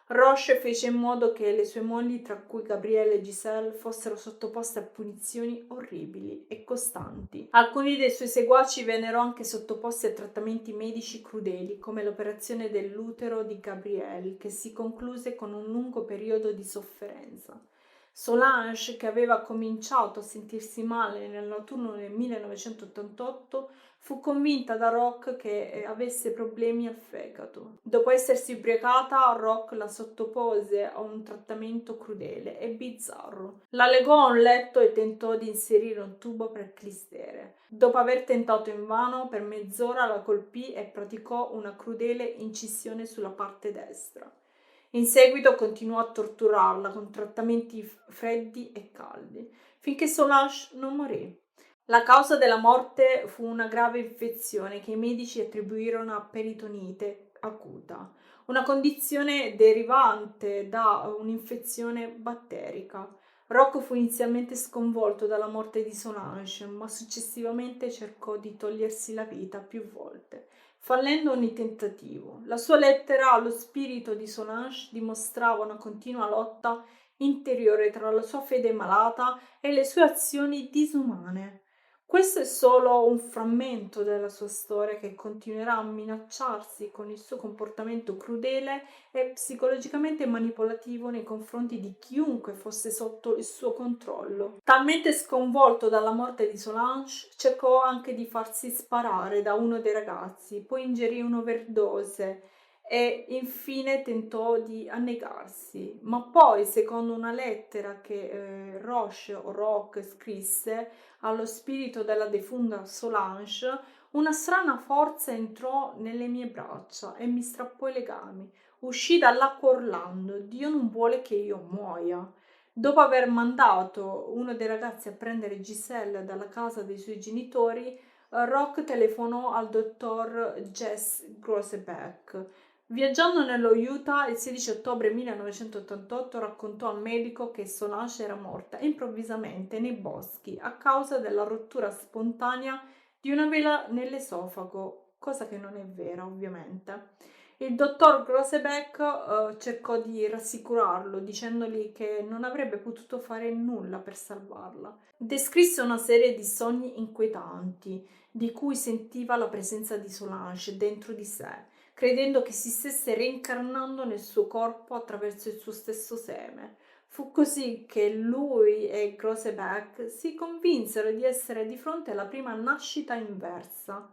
Roche fece in modo che le sue mogli, tra cui Gabrielle e Giselle, fossero sottoposte a punizioni orribili e costanti. Alcuni dei suoi seguaci vennero anche sottoposti a trattamenti medici crudeli, come l'operazione dell'utero di Gabrielle, che si concluse con un lungo periodo di sofferenza. Solange, che aveva cominciato a sentirsi male nell'autunno del 1988, fu convinta da Roch che avesse problemi al fegato. Dopo essersi ubriacata, Roch la sottopose a un trattamento crudele e bizzarro. La legò a un letto e tentò di inserire un tubo per clistere. Dopo aver tentato invano, per mezz'ora la colpì e praticò una crudele incisione sulla parte destra. In seguito continuò a torturarla con trattamenti freddi e caldi, finché Solange non morì. La causa della morte fu una grave infezione che i medici attribuirono a peritonite acuta, una condizione derivante da un'infezione batterica. Rocco fu inizialmente sconvolto dalla morte di Solange, ma successivamente cercò di togliersi la vita più volte, fallendo ogni tentativo. La sua lettera allo spirito di Solange dimostrava una continua lotta interiore tra la sua fede malata e le sue azioni disumane. Questo è solo un frammento della sua storia che continuerà a minacciarsi con il suo comportamento crudele e psicologicamente manipolativo nei confronti di chiunque fosse sotto il suo controllo. Talmente sconvolto dalla morte di Solange, cercò anche di farsi sparare da uno dei ragazzi, poi ingerì un'overdose e infine tentò di annegarsi, ma poi, secondo una lettera che Roch scrisse allo spirito della defunta Solange, una strana forza entrò nelle mie braccia e mi strappò i legami. Uscì dall'acqua urlando: Dio non vuole che io muoia. Dopo aver mandato uno dei ragazzi a prendere Giselle dalla casa dei suoi genitori, Roch telefonò al dottor Jess Grosebeck. Viaggiando nello Utah il 16 ottobre 1988 raccontò al medico che Solange era morta improvvisamente nei boschi a causa della rottura spontanea di una vela nell'esofago, cosa che non è vera ovviamente. Il dottor Grosebeck cercò di rassicurarlo dicendogli che non avrebbe potuto fare nulla per salvarla. Descrisse una serie di sogni inquietanti di cui sentiva la presenza di Solange dentro di sé, credendo che si stesse reincarnando nel suo corpo attraverso il suo stesso seme. Fu così che lui e Grosebeck si convinsero di essere di fronte alla prima nascita inversa,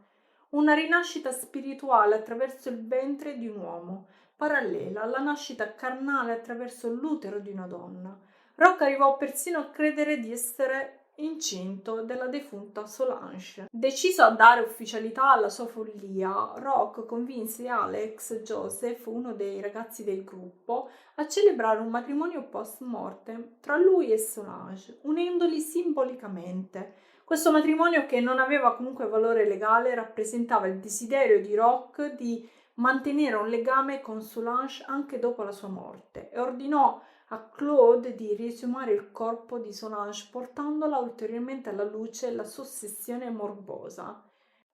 una rinascita spirituale attraverso il ventre di un uomo, parallela alla nascita carnale attraverso l'utero di una donna. Rock arrivò persino a credere di essere incinto della defunta Solange. Deciso a dare ufficialità alla sua follia, Rock convinse Alex Joseph, uno dei ragazzi del gruppo, a celebrare un matrimonio post mortem tra lui e Solange, unendoli simbolicamente. Questo matrimonio, che non aveva comunque valore legale, rappresentava il desiderio di Rock di mantenere un legame con Solange anche dopo la sua morte e ordinò a Claude di riesumare il corpo di Solange portandola ulteriormente alla luce la sua ossessione morbosa.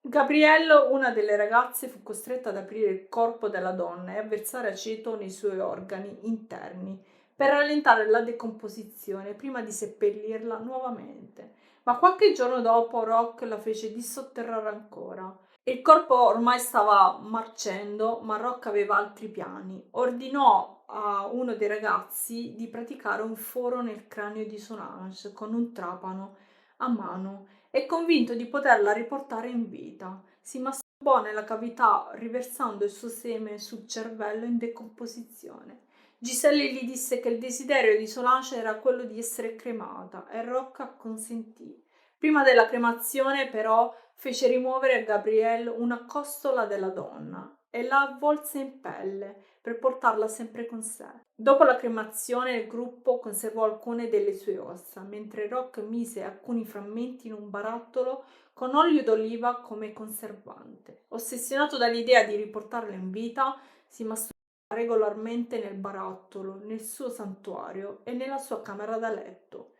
Gabrielle, una delle ragazze, fu costretta ad aprire il corpo della donna e a versare aceto nei suoi organi interni per rallentare la decomposizione prima di seppellirla nuovamente. Ma qualche giorno dopo Rock la fece dissotterrare ancora. Il corpo ormai stava marcendo, ma Rock aveva altri piani. Ordinò a uno dei ragazzi di praticare un foro nel cranio di Solange con un trapano a mano e, convinto di poterla riportare in vita, si masturbò nella cavità riversando il suo seme sul cervello in decomposizione. Giselle gli disse che il desiderio di Solange era quello di essere cremata e Rock acconsentì. Prima della cremazione, però, fece rimuovere a Gabrielle una costola della donna e la avvolse in pelle per portarla sempre con sé. Dopo la cremazione il gruppo conservò alcune delle sue ossa, mentre Rock mise alcuni frammenti in un barattolo con olio d'oliva come conservante. Ossessionato dall'idea di riportarla in vita, si masturbava regolarmente nel barattolo, nel suo santuario e nella sua camera da letto.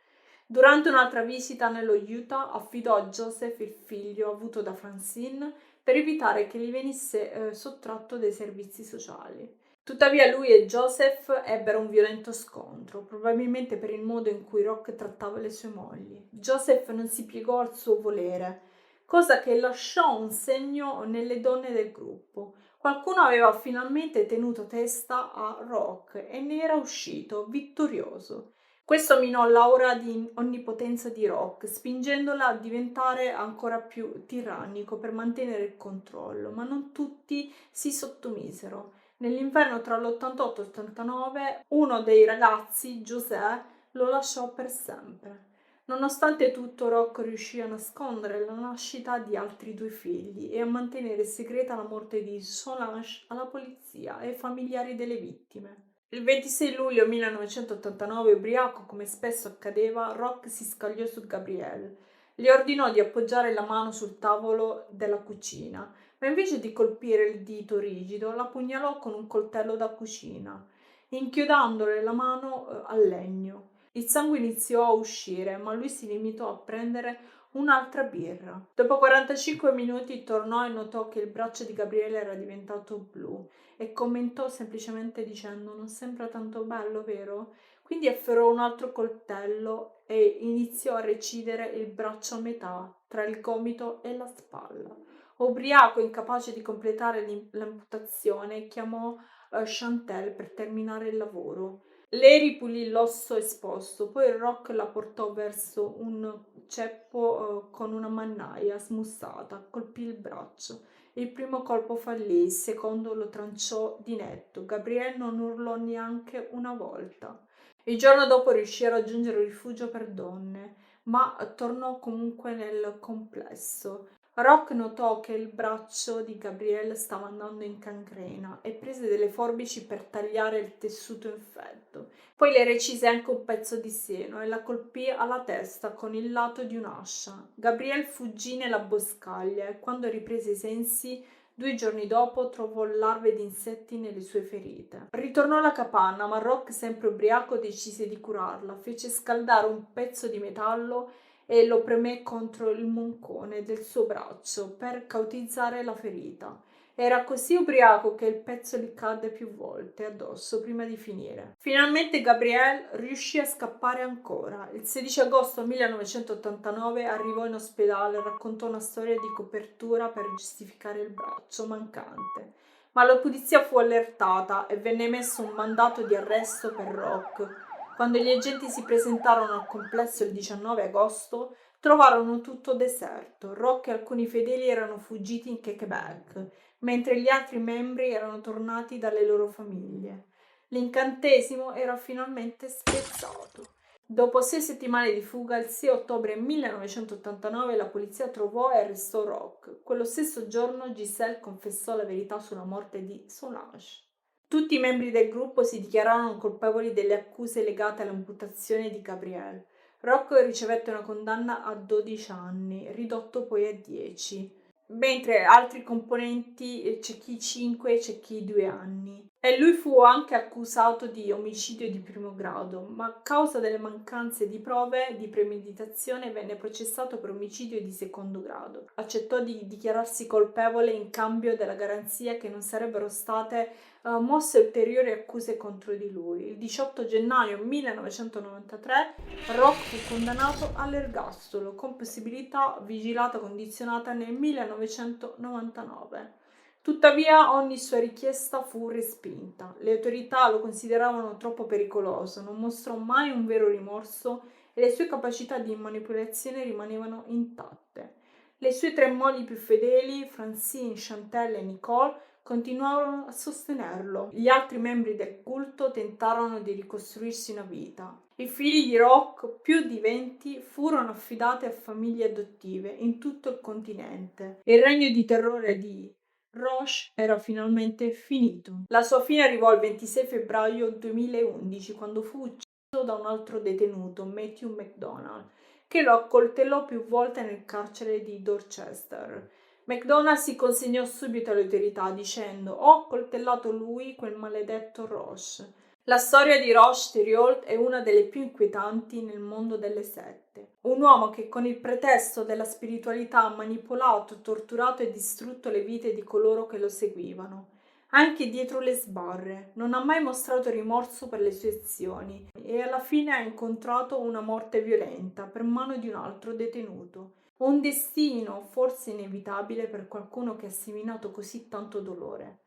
Durante un'altra visita nello Utah affidò a Joseph il figlio avuto da Francine per evitare che gli venisse sottratto dai servizi sociali. Tuttavia lui e Joseph ebbero un violento scontro, probabilmente per il modo in cui Rock trattava le sue mogli. Joseph non si piegò al suo volere, cosa che lasciò un segno nelle donne del gruppo. Qualcuno aveva finalmente tenuto testa a Rock e ne era uscito vittorioso. Questo minò l'aura di onnipotenza di Rock, spingendola a diventare ancora più tirannico per mantenere il controllo, ma non tutti si sottomisero. Nell'inverno tra l'88 e l'89 uno dei ragazzi, José, lo lasciò per sempre. Nonostante tutto, Rock riuscì a nascondere la nascita di altri due figli e a mantenere segreta la morte di Solange alla polizia e ai familiari delle vittime. Il 26 luglio 1989, ubriaco come spesso accadeva, Rock si scagliò su Gabrielle. Gli ordinò di appoggiare la mano sul tavolo della cucina, ma invece di colpire il dito rigido, la pugnalò con un coltello da cucina, inchiodandole la mano al legno. Il sangue iniziò a uscire, ma lui si limitò a prendere un'altra birra. Dopo 45 minuti tornò e notò che il braccio di Gabriele era diventato blu e commentò semplicemente dicendo: «Non sembra tanto bello, vero?» Quindi afferrò un altro coltello e iniziò a recidere il braccio a metà, tra il gomito e la spalla. Ubriaco, incapace di completare l'amputazione, chiamò Chantel per terminare il lavoro. Lei ripulì l'osso esposto, poi Rock la portò verso un ceppo con una mannaia smussata, colpì il braccio. Il primo colpo fallì, il secondo lo tranciò di netto. Gabrielle non urlò neanche una volta. Il giorno dopo riuscì a raggiungere un rifugio per donne, ma tornò comunque nel complesso. Rock notò che il braccio di Gabrielle stava andando in cancrena e prese delle forbici per tagliare il tessuto infetto. Poi le recise anche un pezzo di seno e la colpì alla testa con il lato di un'ascia. Gabrielle fuggì nella boscaglia e quando riprese i sensi 2 giorni dopo trovò larve di insetti nelle sue ferite. Ritornò alla capanna, ma Rock, sempre ubriaco, decise di curarla. Fece scaldare un pezzo di metallo e lo premé contro il moncone del suo braccio per cautizzare la ferita. Era così ubriaco che il pezzo gli cadde più volte addosso prima di finire. Finalmente Gabrielle riuscì a scappare ancora. Il 16 agosto 1989 arrivò in ospedale e raccontò una storia di copertura per giustificare il braccio mancante. Ma la polizia fu allertata e venne emesso un mandato di arresto per Rock. Quando gli agenti si presentarono al complesso il 19 agosto, trovarono tutto deserto. Rock e alcuni fedeli erano fuggiti in Quebec, mentre gli altri membri erano tornati dalle loro famiglie. L'incantesimo era finalmente spezzato. Dopo 6 settimane di fuga, il 6 ottobre 1989 la polizia trovò e arrestò Rock. Quello stesso giorno Giselle confessò la verità sulla morte di Solange. Tutti i membri del gruppo si dichiararono colpevoli delle accuse legate all'amputazione di Gabrielle. Rock ricevette una condanna a 12 anni, ridotto poi a 10, mentre altri componenti c'è chi 5 e c'è chi 2 anni. E lui fu anche accusato di omicidio di primo grado, ma a causa delle mancanze di prove di premeditazione venne processato per omicidio di secondo grado. Accettò di dichiararsi colpevole in cambio della garanzia che non sarebbero state mosse ulteriori accuse contro di lui. Il 18 gennaio 1993 Rock fu condannato all'ergastolo con possibilità vigilata condizionata nel 1999. Tuttavia ogni sua richiesta fu respinta. Le autorità lo consideravano troppo pericoloso, non mostrò mai un vero rimorso e le sue capacità di manipolazione rimanevano intatte. Le sue 3 mogli più fedeli, Francine, Chantel e Nicole, continuarono a sostenerlo. Gli altri membri del culto tentarono di ricostruirsi una vita. I figli di Rock, più di 20, furono affidati a famiglie adottive in tutto il continente. Il regno di terrore di Roche era finalmente finito. La sua fine arrivò il 26 febbraio 2011, quando fu ucciso da un altro detenuto, Matthew McDonald, che lo accoltellò più volte nel carcere di Dorchester. McDonald si consegnò subito alle autorità dicendo: «Ho accoltellato lui, quel maledetto Roche». La storia di Roche Thériault è una delle più inquietanti nel mondo delle sette. Un uomo che con il pretesto della spiritualità ha manipolato, torturato e distrutto le vite di coloro che lo seguivano. Anche dietro le sbarre, non ha mai mostrato rimorso per le sue azioni e alla fine ha incontrato una morte violenta per mano di un altro detenuto. Un destino forse inevitabile per qualcuno che ha seminato così tanto dolore.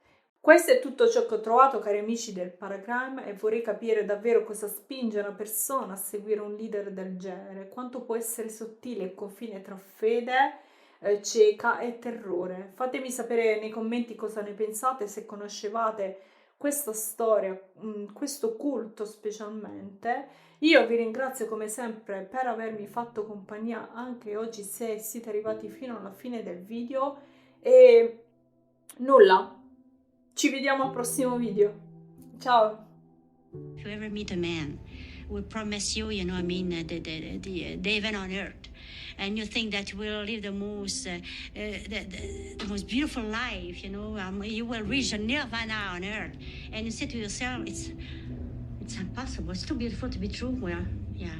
Questo è tutto ciò che ho trovato, cari amici del Paracrime, e vorrei capire davvero cosa spinge una persona a seguire un leader del genere, quanto può essere sottile il confine tra fede cieca e terrore. Fatemi sapere nei commenti cosa ne pensate, se conoscevate questa storia, questo culto specialmente. Io vi ringrazio come sempre per avermi fatto compagnia anche oggi, se siete arrivati fino alla fine del video, e nulla, ci vediamo al prossimo video. Ciao! If you ever meet a man who will promise you, the heaven on earth, and you think that you will live the most beautiful life, you will reach a nirvana on earth, and you say to yourself, it's impossible, it's too beautiful to be true. Well, yeah.